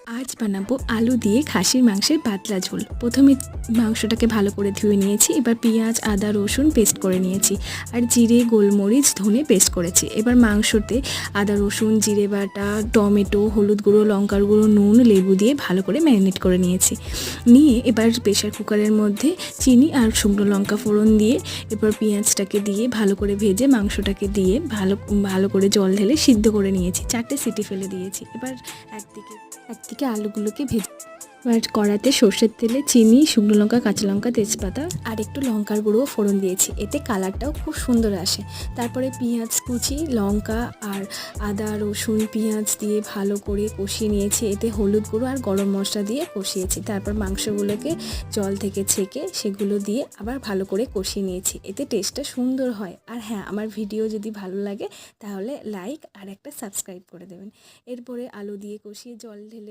আজ বানাবো আলু দিয়ে খাসির মাংসের পাতলা ঝোল। প্রথমে মাংসটাকে ভালো করে ধুয়ে নিয়েছি। এবার পেঁয়াজ, আদা, রসুন পেস্ট করে নিয়েছি। আর জিরে, গোলমরিচ, ধনে পেস্ট করেছি। এবার মাংসতে আদা, রসুন, জিরে বাটা, টমেটো, হলুদ গুঁড়ো, লঙ্কার গুঁড়ো, নুন, লেবু দিয়ে ভালো করে ম্যারিনেট করে নিয়েছি। নিয়ে এবার প্রেশার কুকারের মধ্যে চিনি আর শুকনো লঙ্কা ফোড়ন দিয়ে এবার পেঁয়াজটাকে দিয়ে ভালো করে ভেজে মাংসটাকে দিয়ে ভালো করে জল ঢেলে সিদ্ধ করে নিয়েছি। 4টে সিটি ফেলে দিয়েছি। এবার একদিকে আলুগুলোকে ভেজে এবার কড়াতে সর্ষের তেলে চিনি, শুকনো লঙ্কা, কাঁচা লঙ্কা, তেজপাতা আর একটু লঙ্কার গুঁড়ো ফোড়ন দিয়েছি। এতে কালারটাও খুব সুন্দর আসে। তারপরে পেঁয়াজ কুচি, লঙ্কা আর আদা, রসুন, পেঁয়াজ দিয়ে ভালো করে কষিয়ে নিয়েছি। এতে হলুদ গুঁড়ো আর গরম মশলা দিয়ে কষিয়েছি। তারপর মাংসগুলোকে জল থেকে ছেঁকে সেগুলো দিয়ে আবার ভালো করে কষিয়ে নিয়েছি। এতে টেস্টটা সুন্দর হয়। আর হ্যাঁ, আমার ভিডিও যদি ভালো লাগে তাহলে লাইক আর একটা সাবস্ক্রাইব করে দেবেন। এরপরে আলু দিয়ে কষিয়ে জল ঢেলে